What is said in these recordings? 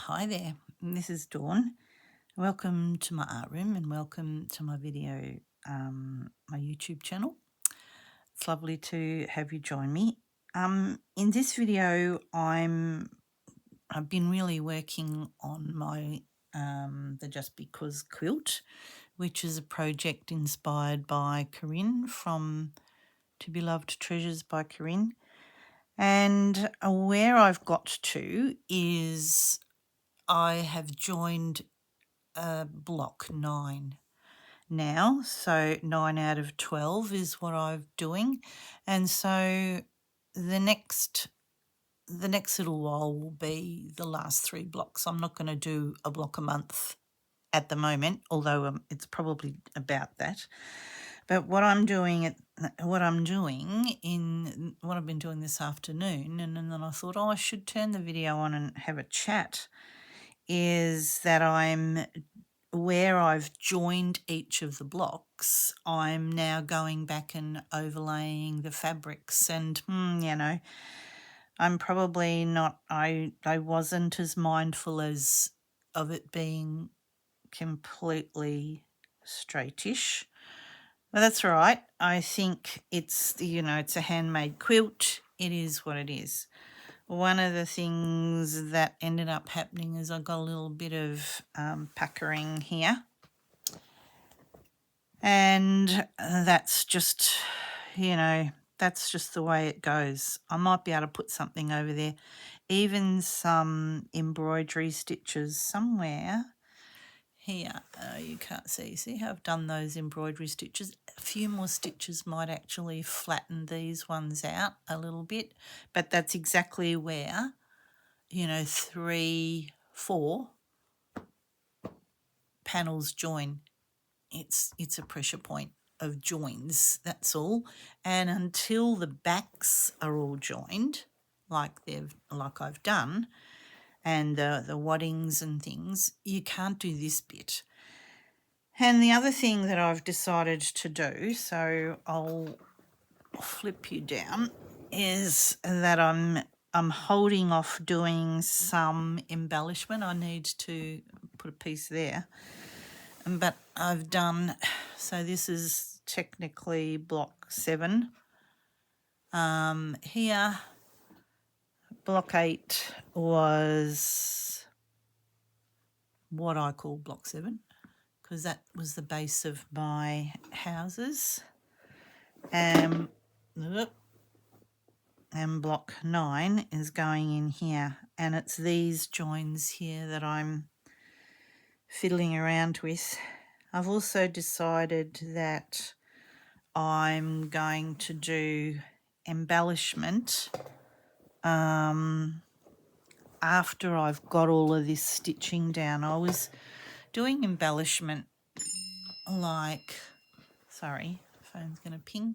Hi there, this is Dawn. Welcome to my art room and welcome to my video, my YouTube channel. It's lovely to have you join me. In this video, I've been really working on my the Just Because quilt, which is a project inspired by Corinne from To Be Loved Treasures by Corinne. And where I've got to is I have joined block 9 now, so 9 out of 12 is what I'm doing, and so the next little while will be the last 3 blocks. I'm not going to do a block a month at the moment, although it's probably about that. But what I've been doing this afternoon, and then I thought, I should turn the video on and have a chat, is that where I've joined each of the blocks, I'm now going back and overlaying the fabrics, and I'm probably not, I wasn't as mindful of it being completely straightish. But that's right. I think it's a handmade quilt. It is what it is. One of the things that ended up happening is I got a little bit of puckering here, and that's just the way it goes. I might be able to put something over there, even some embroidery stitches somewhere here. You can't see how I've done those embroidery stitches. A few more stitches might actually flatten these ones out a little bit, but that's exactly where 3, 4 panels join. It's a pressure point of joins, that's all. And until the backs are all joined, like I've done, and the waddings and things, you can't do this bit. And the other thing that I've decided to do, so I'll flip you down, is that I'm holding off doing some embellishment. I need to put a piece there. But I've done, so this is technically block 7. Here, block 8 was what I call block 7, because that was the base of my houses. And block 9 is going in here, and it's these joins here that I'm fiddling around with. I've also decided that I'm going to do embellishment after I've got all of this stitching down. I was doing embellishment sorry, phone's going to ping,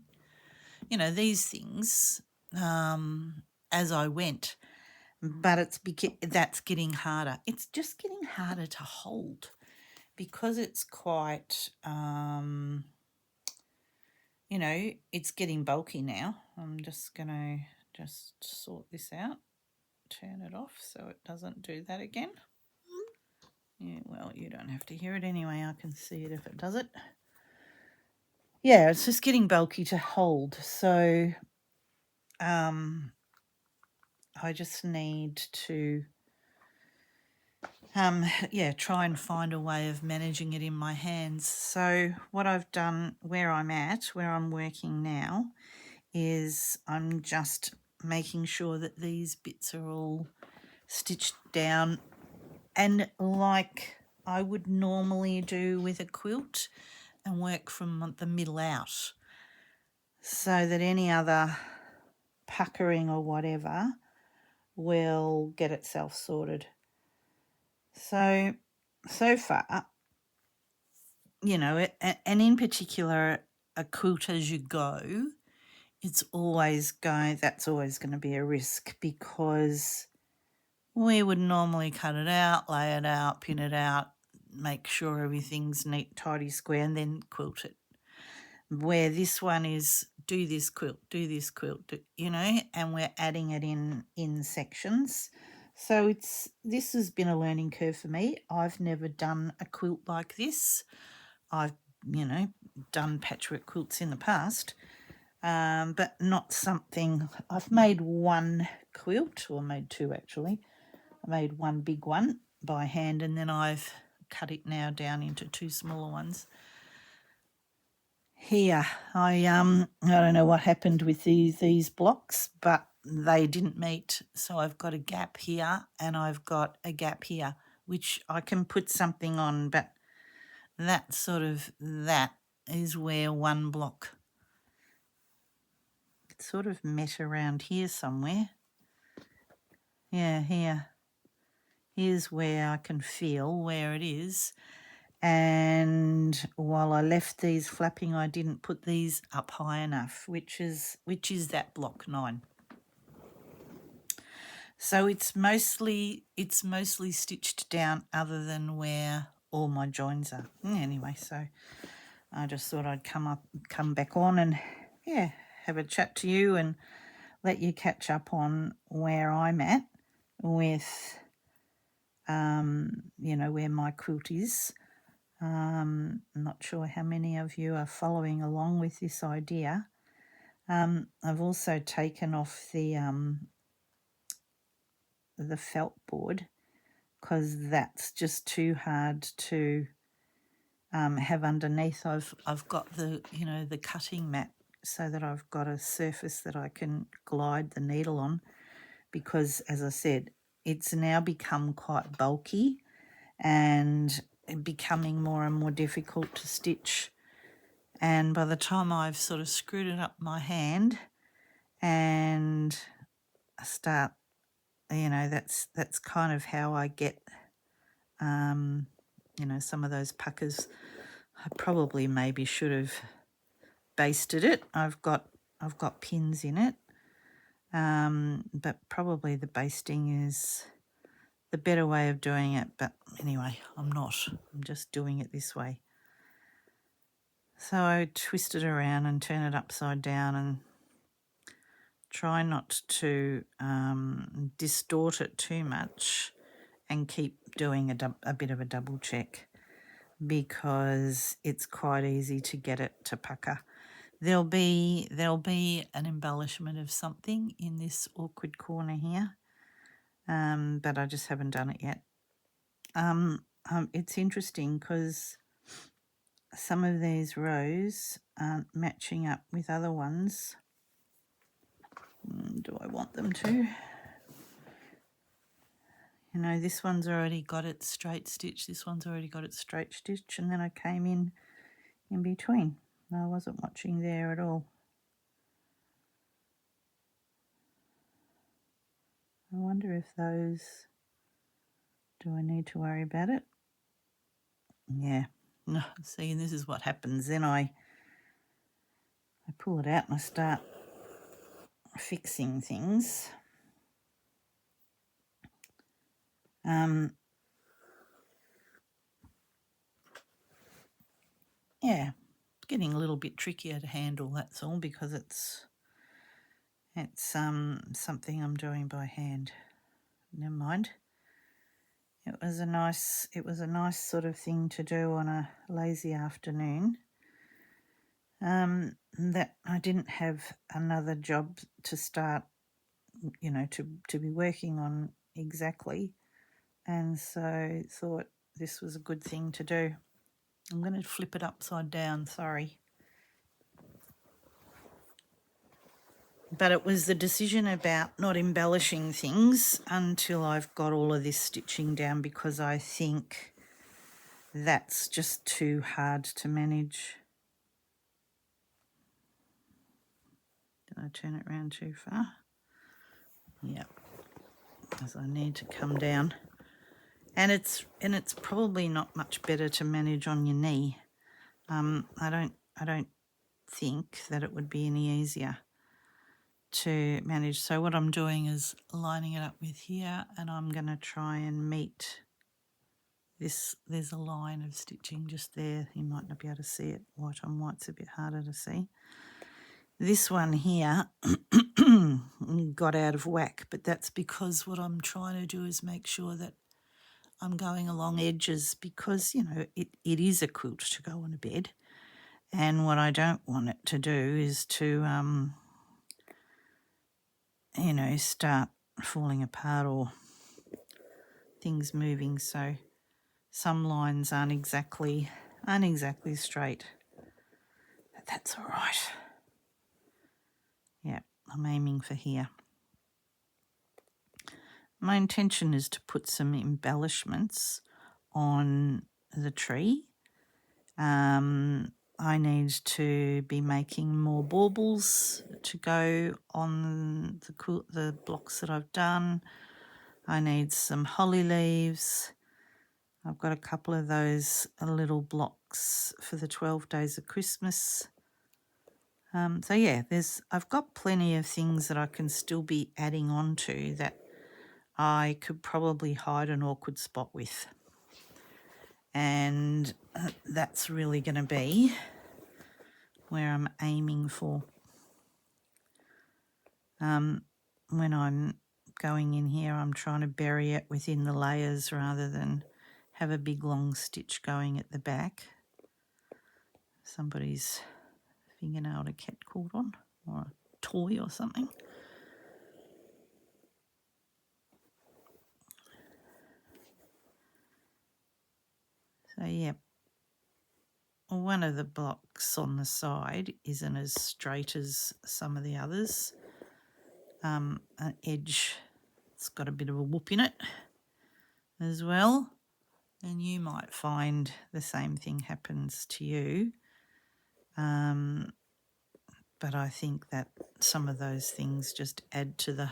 these things as I went, but that's getting harder. It's just getting harder to hold because it's quite it's getting bulky now. I'm just going to sort this out, turn it off so it doesn't do that again. Yeah, well, you don't have to hear it anyway. I can see it if it does it. Yeah, it's just getting bulky to hold. So I just need to try and find a way of managing it in my hands. So what I've done, where I'm working now, is I'm just making sure that these bits are all stitched down, and like I would normally do with a quilt, and work from the middle out, so that any other puckering or whatever will get itself sorted. So far, and in particular, a quilt as you go, that's always going to be a risk, because we would normally cut it out, lay it out, pin it out, make sure everything's neat, tidy, square, and then quilt it. Where this one is, do this quilt, and we're adding it in sections. So this has been a learning curve for me. I've never done a quilt like this. I've, done patchwork quilts in the past, but not something. I've made one quilt, or made two actually. I made one big one by hand, and then I've cut it now down into two smaller ones. Here, I don't know what happened with these blocks, but they didn't meet. So I've got a gap here and I've got a gap here, which I can put something on, but that is where one block, it's sort of met around here somewhere. Yeah, here. Here's where I can feel where it is. And while I left these flapping, I didn't put these up high enough, which is that block 9. So it's mostly stitched down, other than where all my joins are. Anyway, so I just thought I'd come back on and have a chat to you and let you catch up on where I'm at with where my quilt is. I'm not sure how many of you are following along with this idea. I've also taken off the felt board, because that's just too hard to have underneath. I've got the cutting mat, so that I've got a surface that I can glide the needle on, because, as I said, it's now become quite bulky and becoming more and more difficult to stitch. And by the time I've sort of screwed it up my hand and I start, that's kind of how I get, some of those puckers. I probably maybe should have basted it. I've got pins in it, but probably the basting is the better way of doing it. But anyway, I'm not. I'm just doing it this way. So I twist it around and turn it upside down and try not to distort it too much, and keep doing a bit of a double check, because it's quite easy to get it to pucker. There'll be an embellishment of something in this awkward corner here, but I just haven't done it yet. It's interesting because some of these rows aren't matching up with other ones. Do I want them to? This one's already got it straight stitched, this one's already got it straight stitched, and then I came in between. I wasn't watching there at all. I wonder if those, do I need to worry about it? Yeah. No, see, and this is what happens. Then I pull it out and I start fixing things. Yeah, getting a little bit trickier to handle, that's all, because it's something I'm doing by hand. Never mind. It was a nice sort of thing to do on a lazy afternoon. That I didn't have another job to start, to be working on exactly, and so thought this was a good thing to do. I'm going to flip it upside down, sorry. But it was the decision about not embellishing things until I've got all of this stitching down, because I think that's just too hard to manage. Did I turn it around too far? Yep, because I need to come down. And it's probably not much better to manage on your knee. I don't think that it would be any easier to manage. So what I'm doing is lining it up with here, and I'm going to try and meet this. There's a line of stitching just there. You might not be able to see it. White on white's a bit harder to see. This one here got out of whack, but that's because what I'm trying to do is make sure that I'm going along edges because, you know, it is a quilt to go on a bed. And what I don't want it to do is to, you know, start falling apart or things moving. So some lines aren't exactly straight. But that's all right. Yeah, I'm aiming for here. My intention is to put some embellishments on the tree. I need to be making more baubles to go on the blocks that I've done. I need some holly leaves. I've got a couple of those little blocks for the 12 days of Christmas. So yeah, I've got plenty of things that I can still be adding on to that I could probably hide an awkward spot with. And that's really going to be where I'm aiming for. When I'm going in here, I'm trying to bury it within the layers rather than have a big long stitch going at the back. Somebody's fingernail to cat caught on, or a toy or something. So yeah, one of the blocks on the side isn't as straight as some of the others. An edge, it's got a bit of a whoop in it as well. And you might find the same thing happens to you. But I think that some of those things just add to the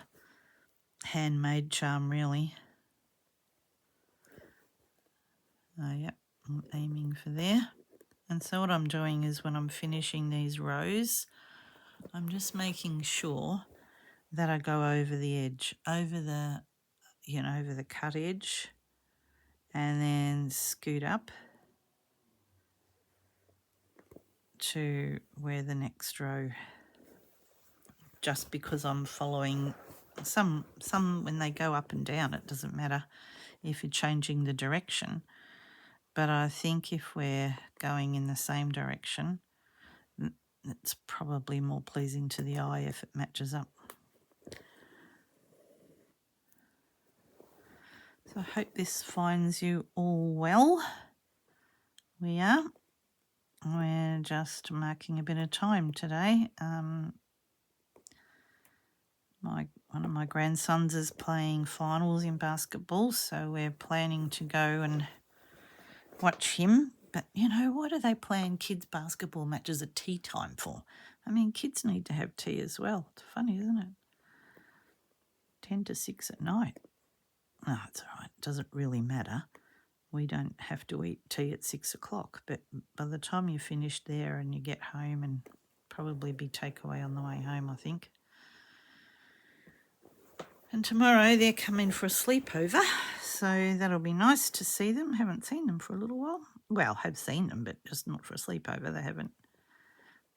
handmade charm, really. Yep, I'm aiming for there. And so what I'm doing is when I'm finishing these rows, I'm just making sure that I go over the edge, over the cut edge, and then scoot up to where the next row, just because I'm following some when they go up and down, it doesn't matter if you're changing the direction. But I think if we're going in the same direction, it's probably more pleasing to the eye if it matches up. So I hope this finds you all well. We're just marking a bit of time today. One of my grandsons is playing finals in basketball, so we're planning to go and watch him. But, you know, what are they playing kids' basketball matches at tea time for? I mean, kids need to have tea as well. It's funny, isn't it? 10 to 6 at night. No, it's all right. It doesn't really matter. We don't have to eat tea at 6 o'clock. But by the time you finish there and you get home, and probably be takeaway on the way home, I think. And tomorrow they're coming for a sleepover, so that'll be nice to see them. Haven't seen them for a little while. Well, have seen them, but just not for a sleepover. They haven't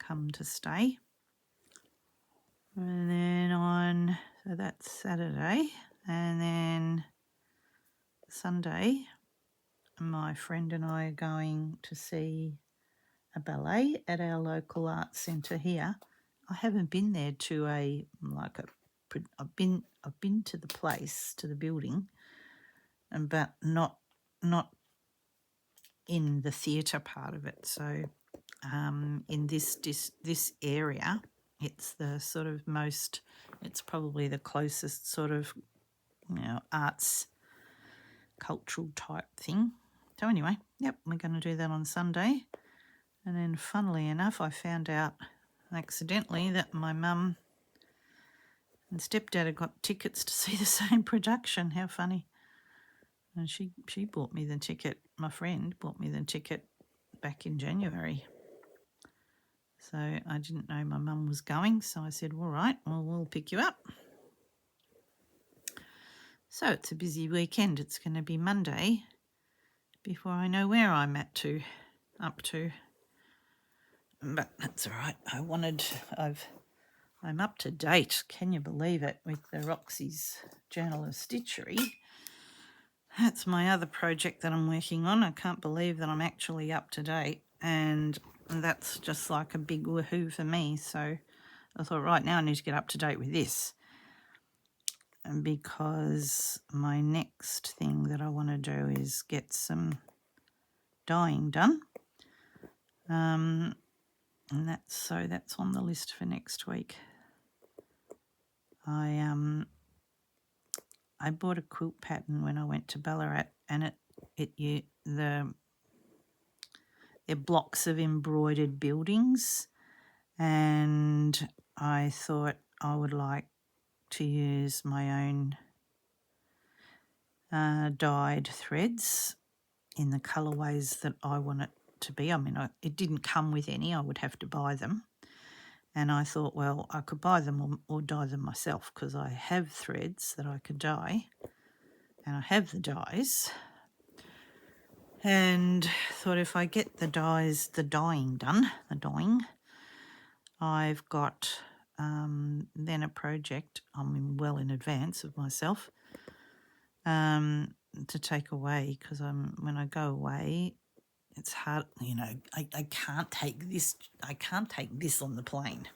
come to stay. And then so that's Saturday. And then Sunday, my friend and I are going to see a ballet at our local arts centre here. I haven't been there to I've been to the place, to the building, but not in the theatre part of it. So in this area, it's the sort of it's probably the closest sort of, you know, arts, cultural type thing. So anyway, yep, we're going to do that on Sunday. And then funnily enough, I found out accidentally that my mum and stepdad had got tickets to see the same production. How funny. And she bought me the ticket, my friend bought me the ticket back in January. So I didn't know my mum was going, so I said, all right, well, we'll pick you up. So it's a busy weekend. It's going to be Monday before I know where I'm up to. But that's all right. I've I'm up to date, can you believe it, with the Roxy's Journal of Stitchery. That's my other project that I'm working on. I can't believe that I'm actually up to date, and that's just like a big woohoo for me. So I thought, right now I need to get up to date with this, and because my next thing that I want to do is get some dyeing done. And that's on the list for next week. I bought a quilt pattern when I went to Ballarat, and they're blocks of embroidered buildings, and I thought I would like to use my own dyed threads in the colourways that I want it to be. I mean, it didn't come with any, I would have to buy them. And I thought, well, I could buy them or dye them myself, because I have threads that I could dye and I have the dyes. And thought if I get the dyeing done, I've got then a project, I'm well in advance of myself, to take away, because when I go away, it's hard, I can't take this on the plane.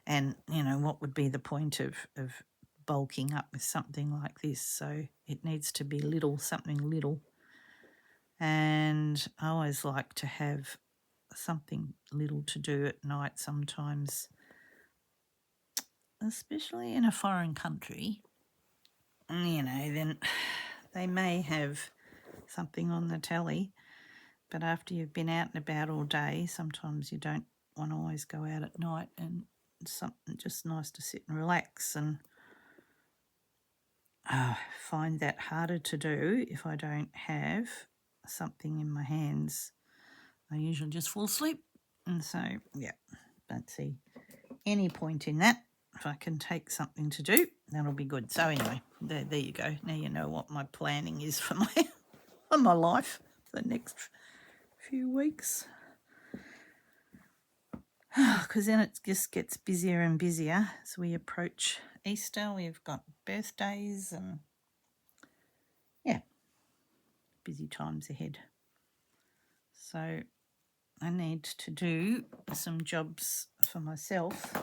And, what would be the point of bulking up with something like this? So it needs to be something little. And I always like to have something little to do at night sometimes, especially in a foreign country. Then they may have something on the telly, but after you've been out and about all day, sometimes you don't want to always go out at night, and it's something just nice to sit and relax. And I find that harder to do if I don't have something in my hands. I usually just fall asleep, and so, yeah, don't see any point in that. If I can take something to do, that'll be good. So anyway, there you go. Now you know what my planning is for my life for the next few weeks. Because then it just gets busier and busier as we approach Easter. We've got birthdays and, yeah, busy times ahead. So I need to do some jobs for myself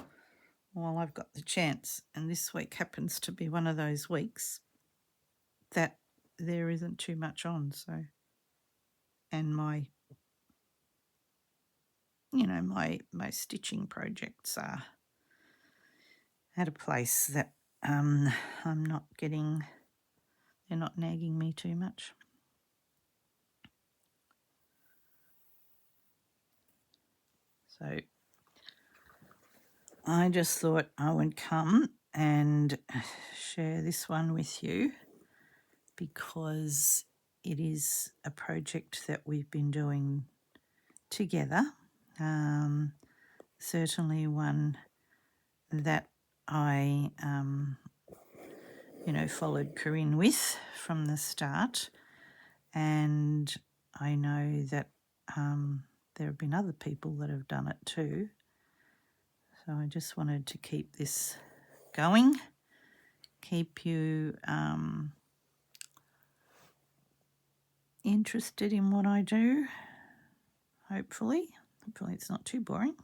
while I've got the chance. And this week happens to be one of those weeks that there isn't too much on. So, and my stitching projects are at a place that I'm not getting, they're not nagging me too much. So I just thought I would come and share this one with you, because it is a project that we've been doing together. Certainly one that I, followed Corinne with from the start. And I know that there have been other people that have done it too. So I just wanted to keep this going, keep you interested in what I do, hopefully. Hopefully it's not too boring.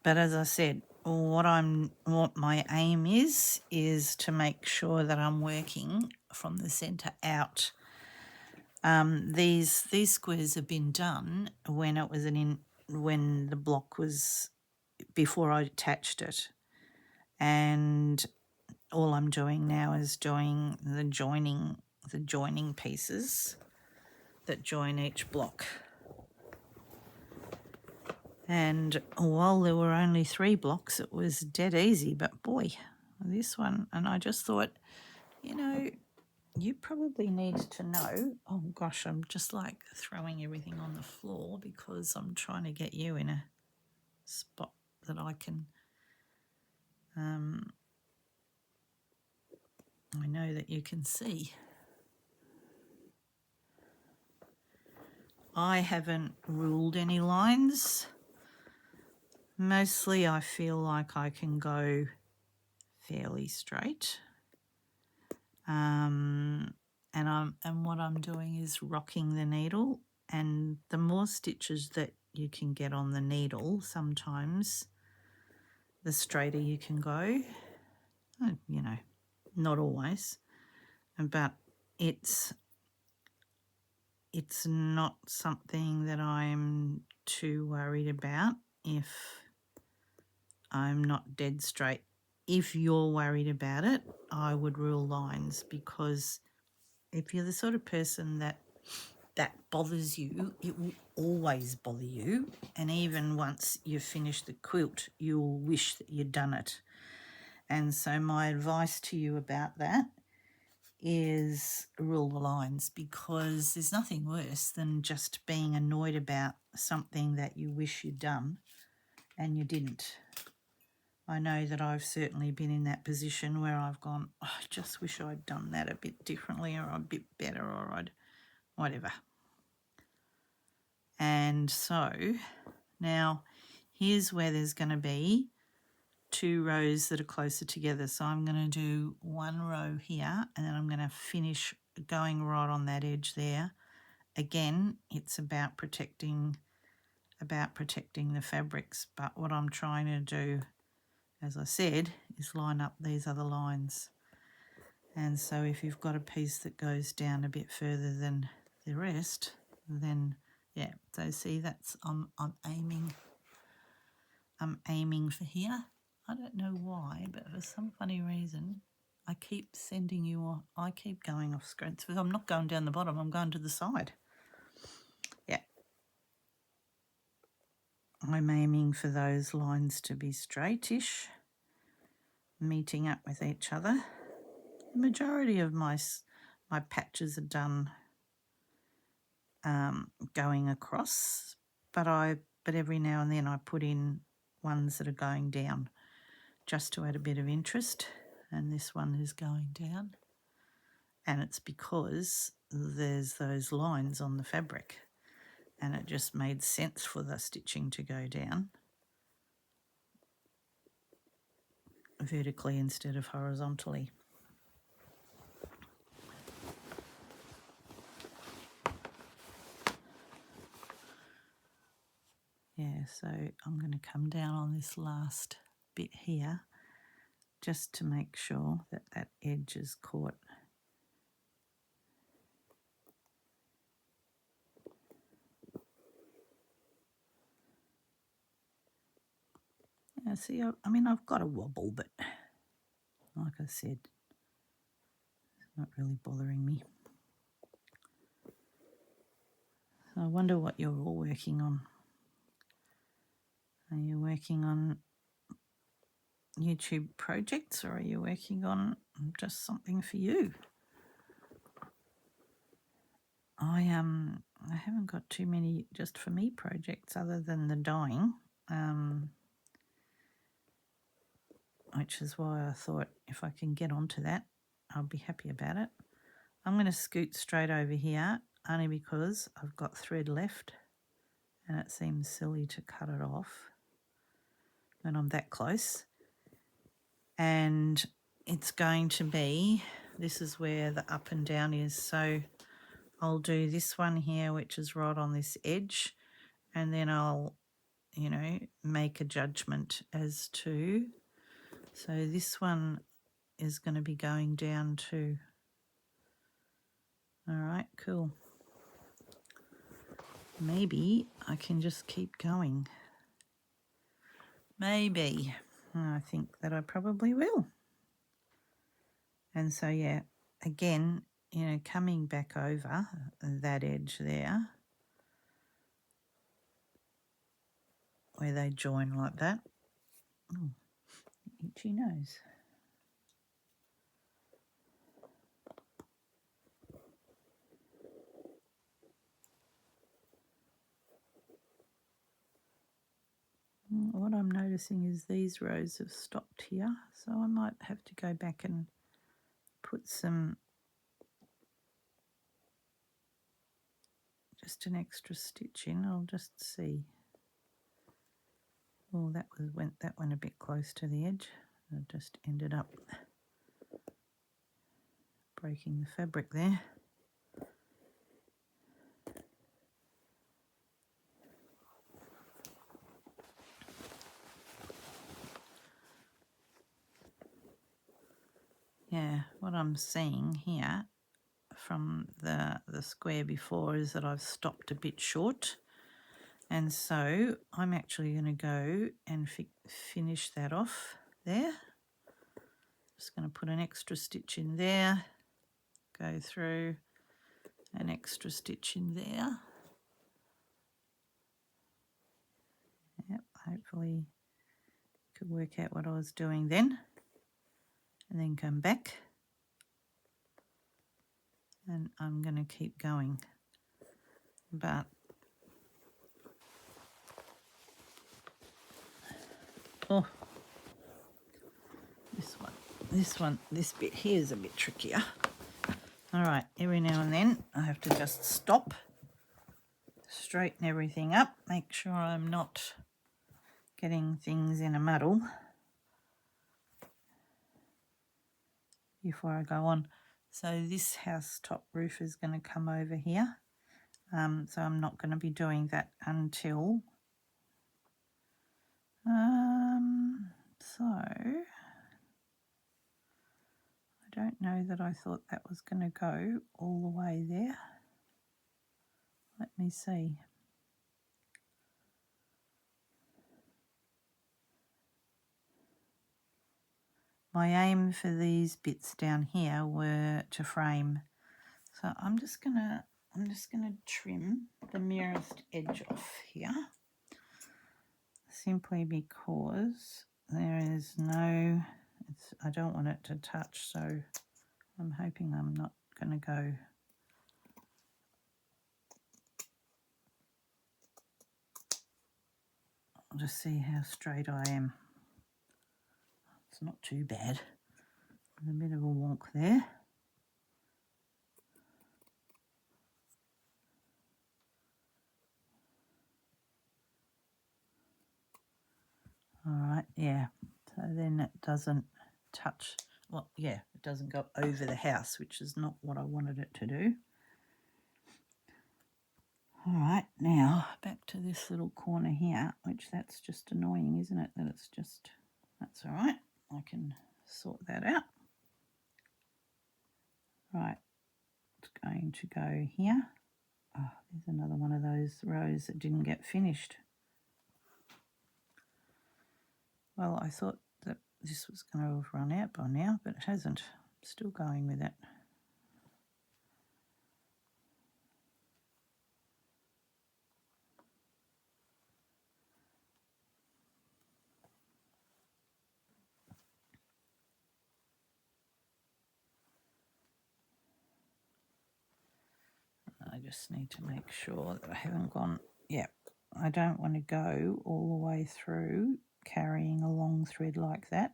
But as I said, what my aim is to make sure that I'm working from the centre out. These squares have been done when it was when the block was before I attached it, and all I'm doing now is doing the joining pieces that join each block. And while there were only 3 blocks, it was dead easy. But boy, this one, and I just thought, you probably need to know. Oh gosh, I'm just like throwing everything on the floor because I'm trying to get you in a spot that I can, I know that you can see. I haven't ruled any lines. Mostly I feel like I can go fairly straight. And what I'm doing is rocking the needle, and the more stitches that you can get on the needle, sometimes the straighter you can go. You know, not always, but it's not something that I'm too worried about if I'm not dead straight. If you're worried about it, I would rule lines, because if you're the sort of person that bothers you, it will always bother you. And even once you've finished the quilt, you'll wish that you'd done it. And so my advice to you about that is rule the lines, because there's nothing worse than just being annoyed about something that you wish you'd done and you didn't. I know that I've certainly been in that position where I've gone, oh, I just wish I'd done that a bit differently, or a bit better, or I'd whatever. And so now here's where there's going to be 2 rows that are closer together. So I'm going to do 1 row here, and then I'm going to finish going right on that edge there. Again, it's about protecting the fabrics, but what I'm trying to do, as I said, is line up these other lines. And so if you've got a piece that goes down a bit further than the rest, then yeah, so see, that's I'm aiming for here. I don't know why, but for some funny reason I keep going off screen. So I'm not going down the bottom, I'm going to the side. Yeah. I'm aiming for those lines to be straightish, meeting up with each other. The majority of my patches are done going across, but every now and then I put in ones that are going down just to add a bit of interest, and this one is going down, and it's because there's those lines on the fabric, and it just made sense for the stitching to go down vertically instead of horizontally. Yeah, so I'm going to come down on this last bit here just to make sure that that edge is caught. Yeah, see, I mean, I've got a wobble, but like I said, it's not really bothering me. So I wonder what you're all working on. Are you working on YouTube projects, or are you working on just something for you? I haven't got too many just for me projects other than the dyeing, which is why I thought if I can get onto that, I'll be happy about it. I'm going to scoot straight over here only because I've got thread left and it seems silly to cut it off when I'm that close. And it's going to be, this is where the up and down is, so I'll do this one here, which is right on this edge, and then I'll, make a judgment as to, so this one is going to be going down too. All right, cool. Maybe I can just keep going. Maybe. I think that I probably will. And so, yeah, again, coming back over that edge there, where they join like that. Oh, itchy nose. What I'm noticing is these rows have stopped here, so I might have to go back and put some, just an extra stitch in. I'll just see. Oh, that went a bit close to the edge. I just ended up breaking the fabric there. Yeah, what I'm seeing here from the square before is that I've stopped a bit short, and so I'm actually going to go and finish that off there. Just going to put an extra stitch in there, go through an extra stitch in there. Yep, hopefully you could work out what I was doing then, and then come back, and I'm going to keep going. But oh, this bit here is a bit trickier. All right, every now and then I have to just stop, straighten everything up, make sure I'm not getting things in a muddle before I go on. So this house top roof is going to come over here. So I'm not going to be doing that until so I don't know that I thought that was going to go all the way there. Let me see. My aim for these bits down here were to frame. So I'm just gonna trim the nearest edge off here, simply because there is no, I don't want it to touch, so I'm hoping I'm not going to go. I'll just see how straight I am. It's not too bad. There's a bit of a wonk there. All right, yeah. So then it doesn't touch, well, yeah, it doesn't go over the house, which is not what I wanted it to do. All right, now back to this little corner here, which that's just annoying, isn't it? That it's just, that's all right. I can sort that out. Right, it's going to go here. Oh, there's another one of those rows that didn't get finished. Well, I thought that this was going to have run out by now, but it hasn't. I'm still going with it. I just need to make sure that I haven't gone, yeah, I don't want to go all the way through carrying a long thread like that.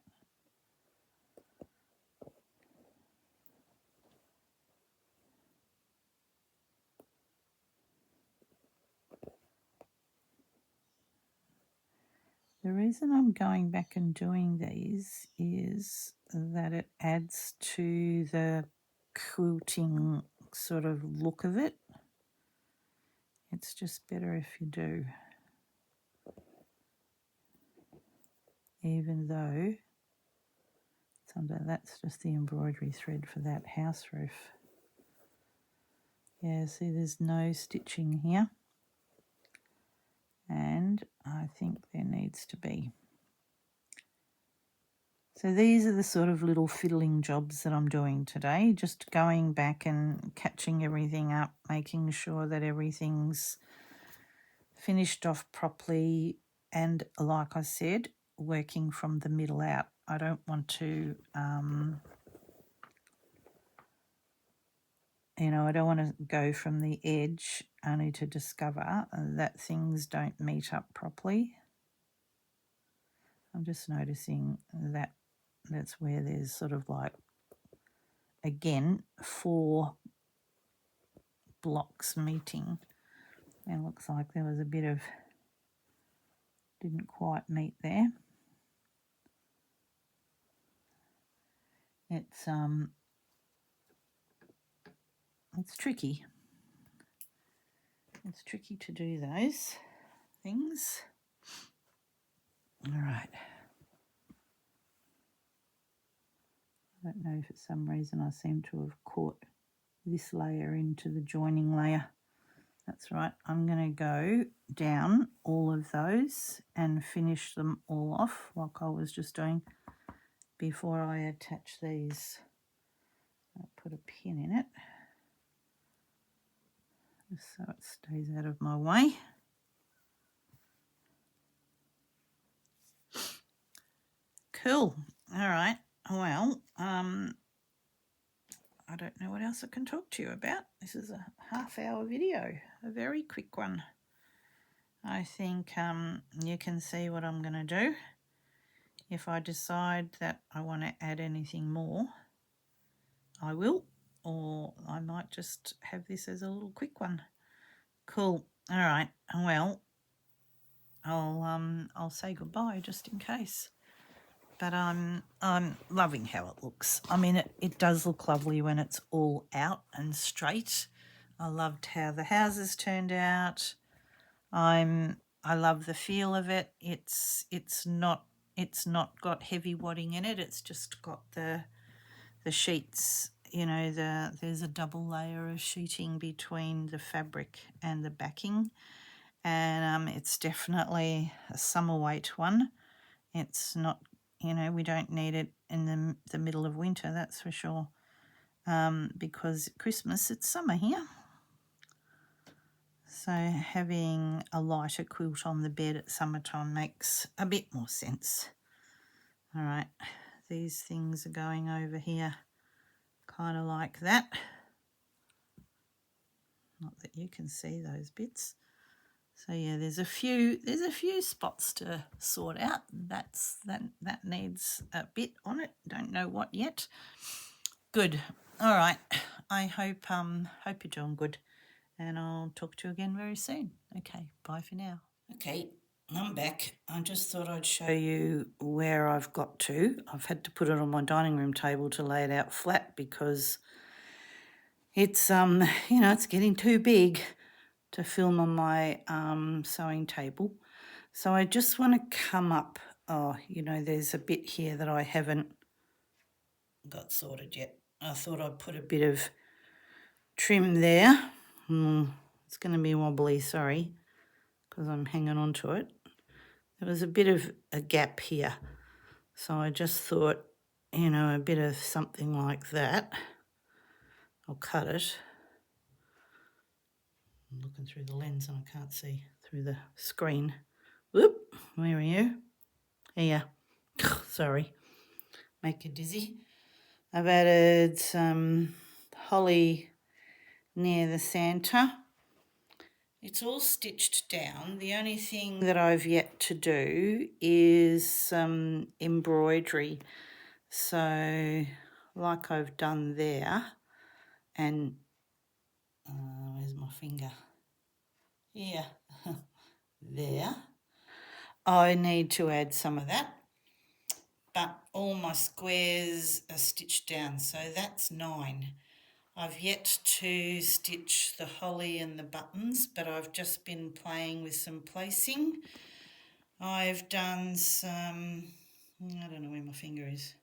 The reason I'm going back and doing these is that it adds to the quilting sort of look of it. It's just better if you do. Even though that's just the embroidery thread for that house roof. Yeah, see there's no stitching here, and I think there needs to be. So these are the sort of little fiddling jobs that I'm doing today, just going back and catching everything up, making sure that everything's finished off properly, and like I said, working from the middle out. I don't want to I don't want to go from the edge only to discover that things don't meet up properly. I'm just noticing that that's where there's sort of like, again, 4 blocks meeting. It looks like there was a bit of, didn't quite meet there. It's tricky. It's tricky to do those things. All right. I don't know if for some reason I seem to have caught this layer into the joining layer. That's right. I'm going to go down all of those and finish them all off like I was just doing before I attach these. I'll put a pin in it just so it stays out of my way. Cool. All right. Well, I don't know what else I can talk to you about. This is a half-hour video, a very quick one. I think you can see what I'm going to do. If I decide that I want to add anything more, I will, or I might just have this as a little quick one. Cool. All right. Well, I'll say goodbye just in case. But I'm loving how it looks. I mean, it does look lovely when it's all out and straight. I loved how the houses turned out. I love the feel of it. It's not got heavy wadding in it. It's just got the sheets. You know, there's a double layer of sheeting between the fabric and the backing, and it's definitely a summer weight one. It's not, you know, we don't need it in the middle of winter, that's for sure, because Christmas, it's summer here. So having a lighter quilt on the bed at summertime makes a bit more sense. All right, these things are going over here kind of like that. Not that you can see those bits. So yeah, there's a few spots to sort out. That needs a bit on it. Don't know what yet. Good. All right. I hope you're doing good, and I'll talk to you again very soon. Okay. Bye for now. Okay, I'm back. I just thought I'd show you where I've got to. I've had to put it on my dining room table to lay it out flat because it's it's getting too big to film on my sewing table. So I just want to come up. Oh, there's a bit here that I haven't got sorted yet. I thought I'd put a bit of trim there. It's going to be wobbly, sorry, because I'm hanging on to it. There was a bit of a gap here. So I just thought, a bit of something like that. I'll cut it. I'm looking through the lens and I can't see through the screen. Whoop, where are you? Here. Sorry, make you dizzy. I've added some holly near the centre. It's all stitched down. The only thing that I've yet to do is some embroidery. So like I've done there, and where's my finger? Here, there. I need to add some of that, but all my squares are stitched down, so that's 9. I've yet to stitch the holly and the buttons, but I've just been playing with some placing. I've done some, I don't know where my finger is.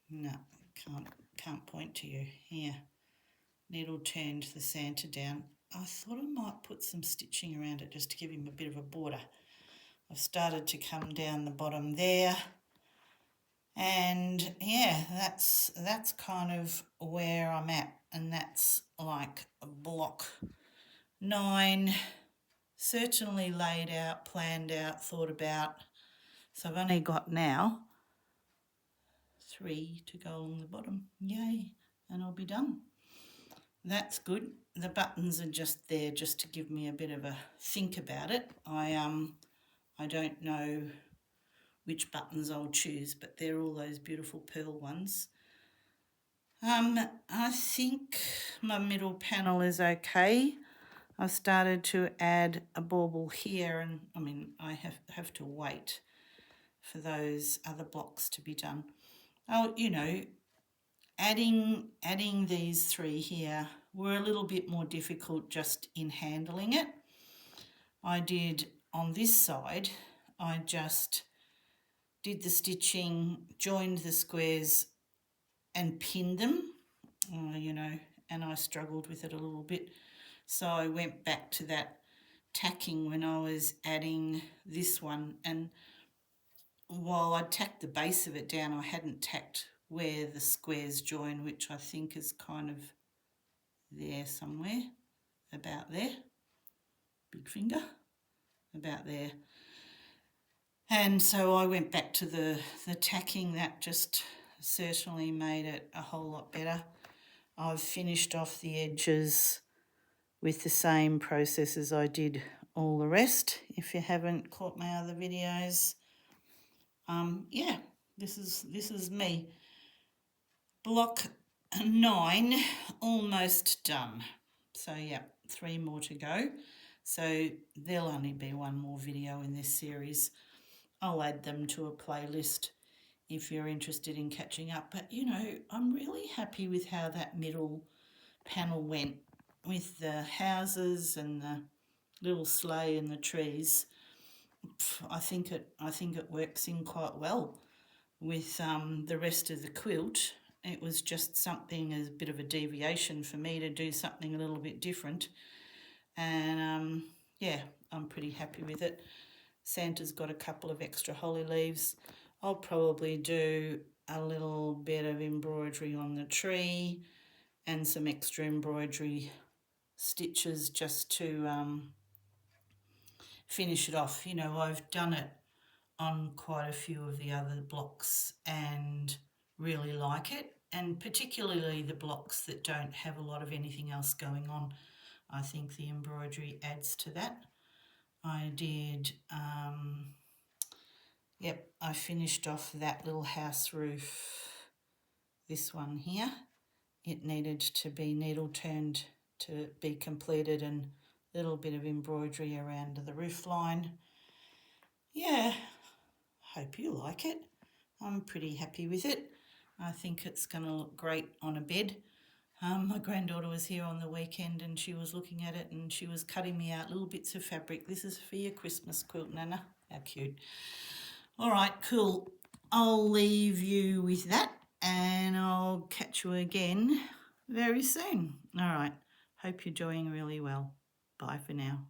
No, can't point to you. Here, needle turned the centre down. I thought I might put some stitching around it just to give him a bit of a border. I've started to come down the bottom there. And yeah, that's kind of where I'm at, and that's like block 9, certainly laid out, planned out, thought about. So I've only got now 3 to go along the bottom. Yay, and I'll be done. That's good. The buttons are just there just to give me a bit of a think about it. I don't know which buttons I'll choose, but they're all those beautiful pearl ones. I think my middle panel is okay. I've started to add a bauble here, and I mean I have to wait for those other blocks to be done. Oh, you know, adding these three here were a little bit more difficult just in handling it. I did on this side, I just did the stitching, joined the squares and pinned them, you know, and I struggled with it a little bit. So I went back to that tacking when I was adding this one, and while I tacked the base of it down, I hadn't tacked where the squares join, which I think is kind of there somewhere, about there, big finger, about there. And so I went back to the tacking. That just certainly made it a whole lot better. I've finished off the edges with the same process as I did all the rest. If you haven't caught my other videos, yeah, this is me. Block 9 almost done. So yeah, 3 more to go. So there'll only be one more video in this series. I'll add them to a playlist if you're interested in catching up. But you know, I'm really happy with how that middle panel went with the houses and the little sleigh and the trees. I think it works in quite well with the rest of the quilt. It was just something as a bit of a deviation for me to do something a little bit different, and yeah, I'm pretty happy with it. Santa's got a couple of extra holly leaves. I'll probably do a little bit of embroidery on the tree and some extra embroidery stitches just to finish it off. You know, I've done it on quite a few of the other blocks and really like it, and particularly the blocks that don't have a lot of anything else going on. I think the embroidery adds to that. I did, yep, I finished off that little house roof, this one here. It needed to be needle turned to be completed, and a little bit of embroidery around the roof line. Yeah, hope you like it. I'm pretty happy with it. I think it's going to look great on a bed. My granddaughter was here on the weekend and she was looking at it and she was cutting me out little bits of fabric. This is for your Christmas quilt, Nana. How cute. All right, cool. I'll leave you with that and I'll catch you again very soon. All right. Hope you're doing really well. Bye for now.